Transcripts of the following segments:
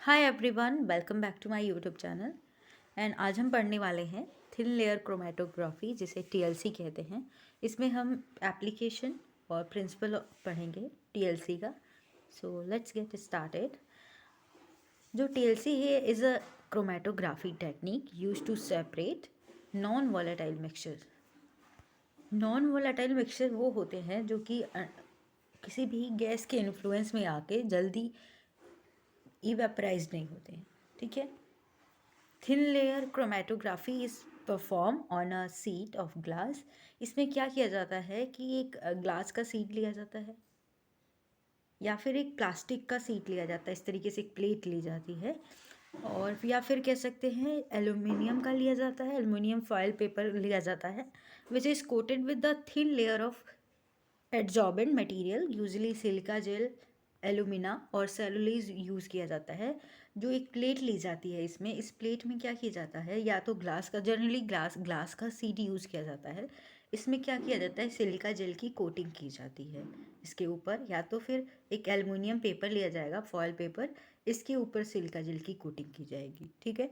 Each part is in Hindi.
Hi everyone, welcome back to my YouTube channel. And आज हम पढ़ने वाले हैं थिन लेयर क्रोमेटोग्राफी, जिसे टीएलसी कहते हैं। इसमें हम एप्लीकेशन और प्रिंसिपल पढ़ेंगे टीएलसी का। So let's get started. जो टीएलसी है is a chromatography technique use to separate non volatile mixture. Non volatile mixture वो होते हैं जो कि किसी भी गैस के इन्फ्लुएंस में आके जल्दी इवेपराइज नहीं होते हैं। ठीक है। Thin layer chromatography is perform on a seat of glass. इसमें क्या किया जाता है कि एक ग्लास का सीट लिया जाता है या फिर एक प्लास्टिक का सीट लिया जाता है। इस तरीके से एक प्लेट ली जाती है, और या फिर कह सकते हैं एल्यूमिनियम का लिया जाता है, एल्यूमिनियम फॉयल पेपर लिया जाता है, which is coated with the thin layer of adsorbent material, usually silica gel, alumina और सेलुलोज यूज़ किया जाता है। जो एक प्लेट ली जाती है, इसमें इस प्लेट में क्या किया जाता है, या तो ग्लास का, जनरली ग्लास का सीड यूज़ किया जाता है। इसमें क्या किया जाता है, सिलिका जेल की कोटिंग की जाती है इसके ऊपर, या तो फिर एक एल्युमिनियम पेपर लिया जाएगा, फॉयल पेपर, इसके ऊपर सिलिका जेल की कोटिंग की जाएगी। ठीक है।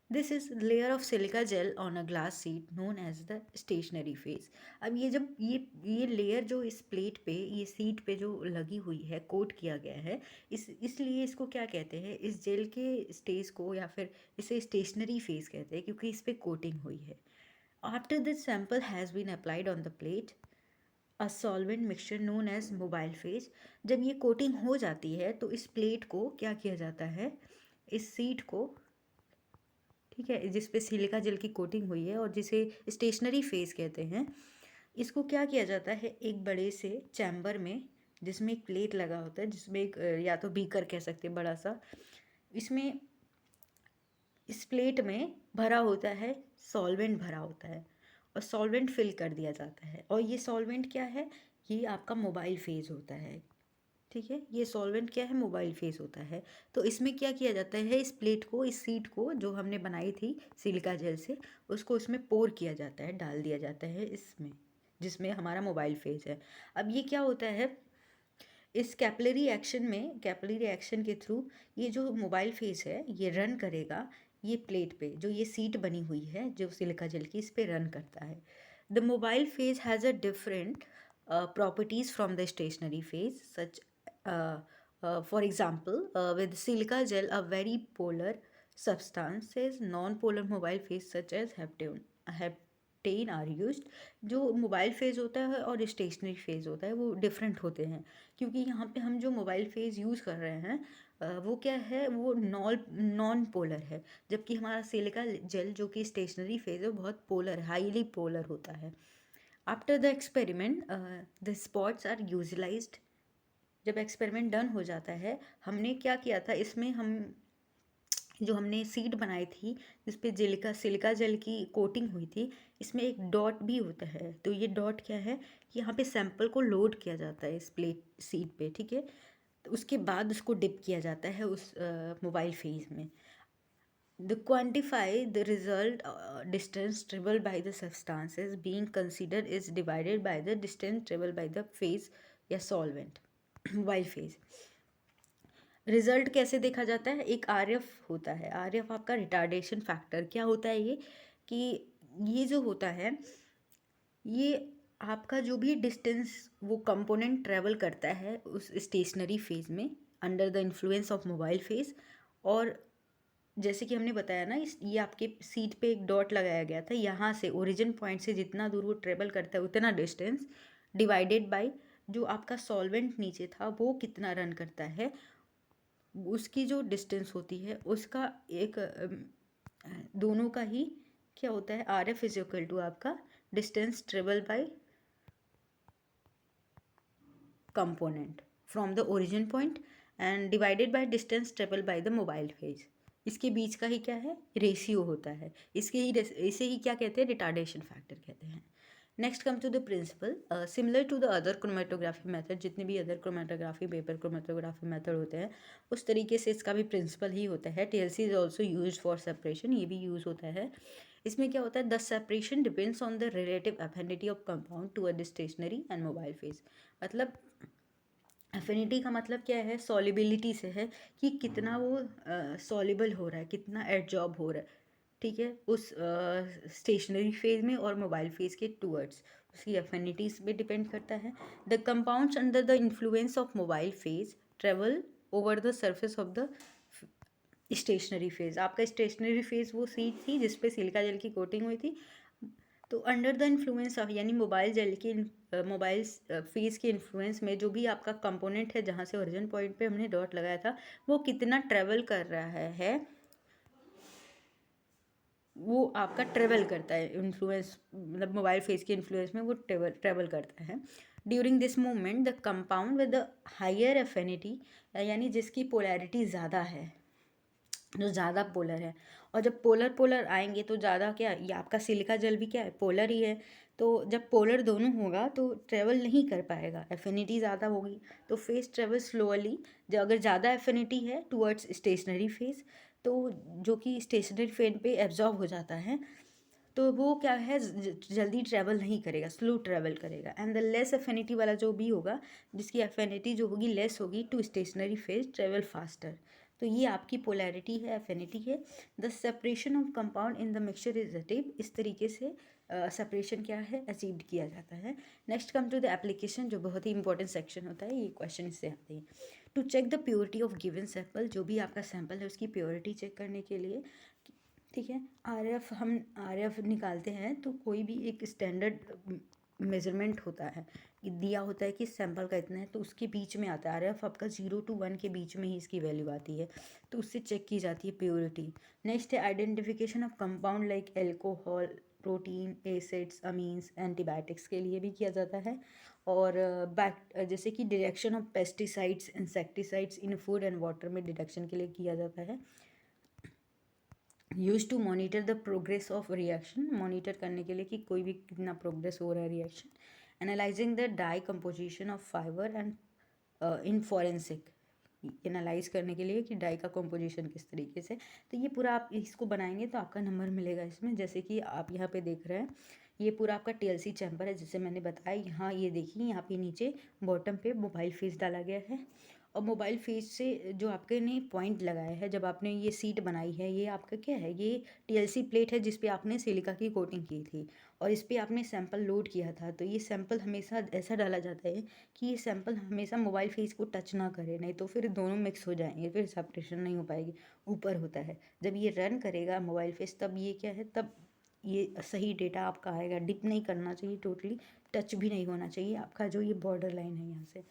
This is layer of silica gel on a glass sheet known as the stationary phase. अब ये जब ये लेयर जो इस प्लेट पे, ये सीट पे जो लगी हुई है, कोट किया गया है, इसलिए इसको क्या कहते हैं, इस जेल के स्टेज को, या फिर इसे स्टेशनरी फेज कहते हैं, क्योंकि इस पे कोटिंग हुई है। After this sample has been applied on the plate a solvent mixture known as mobile phase. जब ये कोटिंग हो जाती है तो इस प्लेट को क्या किया जाता है, इस सीट को, ठीक है, जिस पे सिलिका जेल की कोटिंग हुई है और जिसे स्टेशनरी फेस कहते हैं, इसको क्या किया जाता है, एक बड़े से चैम्बर में, जिसमें एक प्लेट लगा होता है, जिसमें एक या तो बीकर कह सकते हैं बड़ा सा, इसमें इस प्लेट में भरा होता है, सॉल्वेंट भरा होता है, और सॉल्वेंट फिल कर दिया जाता है। और ये सॉल्वेंट क्या है, ये आपका मोबाइल फेज होता है। ठीक है, ये सॉल्वेंट क्या है, मोबाइल फेस होता है। तो इसमें क्या किया जाता है, इस प्लेट को, इस सीट को जो हमने बनाई थी सिलिका जेल से, उसको इसमें पोर किया जाता है, डाल दिया जाता है इसमें, जिसमें हमारा मोबाइल फेस है। अब ये क्या होता है, इस कैपिलरी एक्शन में, कैपिलरी रिएक्शन के थ्रू ये जो मोबाइल फेस है ये रन करेगा, ये प्लेट पे जो ये सीट बनी हुई है जो सिलिका जेल की, इस पे रन करता है। The mobile phase has a different properties from the stationary phase, such for example, with silica gel a very polar substance is non-polar mobile phase such as heptane are used। जो मोबाइल फेज़ होता है और स्टेशनरी फेज़ होता है वो डिफरेंट होते हैं, क्योंकि यहाँ पे हम जो मोबाइल फेज़ यूज़ कर रहे हैं वो क्या है, वो नॉन पोलर है, जबकि हमारा सिलिका जेल जो कि स्टेशनरी फेज़ है वो बहुत पोलर, हाईली पोलर होता है। After the experiment the spots are visualised. जब एक्सपेरिमेंट डन हो जाता है, हमने क्या किया था, इसमें हम जो हमने सीड बनाई थी जिस पे जेल का, सिलिका जेल की कोटिंग हुई थी, इसमें एक डॉट भी होता है। तो ये डॉट क्या है कि यहाँ पे सैंपल को लोड किया जाता है इस प्लेट सीड पे। ठीक है। तो उसके बाद उसको डिप किया जाता है उस मोबाइल फेज में। The quantify the result distance traveled by the substances being considered is divided by the distance traveled by the phase या solvent while phase। रिजल्ट कैसे देखा जाता है, एक आरएफ होता है, आरएफ आपका रिटार्डेशन फैक्टर। क्या होता है ये, कि ये जो होता है, ये आपका जो भी डिस्टेंस वो कंपोनेंट ट्रेवल करता है उस स्टेशनरी फेज में under the influence of mobile phase, और जैसे कि हमने बताया ना, इस ये आपके सीट पे एक डॉट लगाया गया था, यहाँ से ओरिजिन पॉइंट से जितना दूर वो ट्रेवल करता है उतना डिस्टेंस, डिवाइडेड बाय जो आपका सॉल्वेंट नीचे था वो कितना रन करता है, उसकी जो डिस्टेंस होती है उसका एक दोनों का ही क्या होता है, R F is equal to आपका distance travel by component from the origin point and divided by distance travel by the mobile phase. इसके बीच का ही क्या है, रेशियो होता है। इसे ही क्या कहते हैं, रिटार्डेशन फैक्टर कहते हैं। Next come to the principle. Similar to the other chromatography method, जितने भी other chromatography, paper chromatography method होते हैं, उस तरीके से इसका भी प्रिंसिपल ही होता है। TLC is also use for separation, ये भी यूज़ होता है। इसमें क्या होता है, the separation depends on the relative affinity of compound to a stationary and mobile phase. मतलब एफिनिटी का मतलब क्या है, सॉलिबिलिटी से है कि कितना वो सॉल्युबल हो रहा है, कितना एडजॉर्ब हो रहा है, ठीक है, उस स्टेशनरी फेज में और मोबाइल फेज के टूवर्ड्स, उसकी एफिनिटीज पे डिपेंड करता है। The compounds under the influence of mobile phase travel over the surface of the stationary phase. आपका स्टेशनरी फेज वो सीट थी जिसपे सिलिका जेल की कोटिंग हुई थी, तो अंडर द इन्फ्लुएंस ऑफ यानी मोबाइल जेल के मोबाइल फेज के इन्फ्लुएंस में जो भी आपका कंपोनेंट है जहाँ से ओरिजिन पॉइंट पे हमने डॉट लगाया था वो कितना ट्रेवल कर रहा है, वो आपका ट्रेवल करता है इन्फ्लुएंस, मतलब मोबाइल फेज के इन्फ्लुएंस में वो ट्रेवल करता है। During this movement the compound with the higher affinity, यानी जिसकी पोलैरिटी ज़्यादा है, जो ज़्यादा पोलर है, और जब पोलर पोलर आएंगे तो ज़्यादा क्या, ये आपका सिलिका जेल भी क्या है, पोलर ही है, तो जब पोलर दोनों होगा तो ट्रेवल नहीं कर पाएगा, एफिनिटी ज़्यादा होगी, तो फेज ट्रेवल स्लोअली। जो अगर ज़्यादा एफिनिटी है टुवर्ड्स स्टेशनरी फेज, तो जो कि स्टेशनरी फेज पे एब्जॉर्ब हो जाता है, तो वो क्या है, जल्दी ट्रैवल नहीं करेगा, स्लो ट्रैवल करेगा। एंड द लेस एफिनिटी वाला जो भी होगा, जिसकी एफिनिटी जो होगी लेस होगी to stationary phase travel faster. तो ये आपकी पोलैरिटी है, एफिनिटी है। The separation of compound in the mixture is achieved, इस तरीके से सेपरेशन क्या है, अचीव्ड किया जाता है। Next come to the application, जो बहुत ही इंपॉर्टेंट सेक्शन होता है, ये क्वेश्चन इससे आते हैं। To check the purity of given sample, जो भी आपका सैंपल है उसकी प्योरिटी चेक करने के लिए, ठीक है, हम आरएफ निकालते हैं तो कोई भी एक स्टैंडर्ड मेजरमेंट होता है, दिया होता है कि सैंपल का इतना है, तो उसके बीच में आता है आरएफ, आपका 0 to 1 के बीच में ही इसकी वैल्यू आती है, तो उससे चेक की जाती है प्योरिटी। नेक्स्ट है identification of compound like alcohol, protein, acids, amines, antibiotics के लिए भी किया जाता है। और जैसे कि detection of pesticides, insecticides in food and water में डिटेक्शन के लिए किया जाता है। Use to monitor the progress of reaction, monitor करने के लिए कि कोई भी कितना प्रोग्रेस हो रहा है reaction. Analysing the dye composition of fibre and in forensic, analyse करने के लिए कि डाई का कंपोजिशन किस तरीके से, तो ये पूरा आप इसको बनाएंगे तो आपका नंबर मिलेगा इसमें। जैसे कि आप यहाँ पे देख रहे हैं, ये पूरा आपका टीएलसी चैम्बर है, जिसे मैंने बताया, यहाँ ये देखिए, यहाँ पे नीचे बॉटम पे मोबाइल फेस डाला गया है, और मोबाइल फेस से जो आपके ने पॉइंट लगाया है, जब आपने ये सीट बनाई है, ये आपका क्या है, ये टीएलसी प्लेट है जिस पे आपने सिलिका की कोटिंग की थी, और इस पे आपने सैंपल लोड किया था, तो ये सैंपल हमेशा ऐसा डाला जाता है कि ये सैंपल हमेशा मोबाइल फेस को टच ना करे, नहीं तो फिर दोनों मिक्स हो जाएंगे, फिर सेपरेशन नहीं हो पाएगी। ऊपर होता है, जब ये रन करेगा मोबाइल फेस, तब ये क्या है, तब ये सही डेटा आपका आएगा। डिप नहीं करना चाहिए, टोटली टच भी नहीं होना चाहिए आपका जो ये बॉर्डर लाइन है यहाँ से।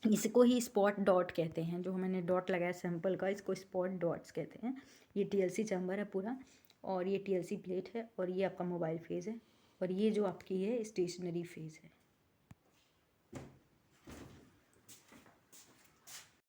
इसको ही स्पॉट डॉट कहते हैं, जो मैंने डॉट लगाया सैंपल का, इसको स्पॉट डॉट्स कहते हैं। ये टीएलसी चैम्बर है पूरा, और ये टीएलसी प्लेट है, और ये आपका मोबाइल फेज़ है, और ये जो आपकी है स्टेशनरी फेज़ है।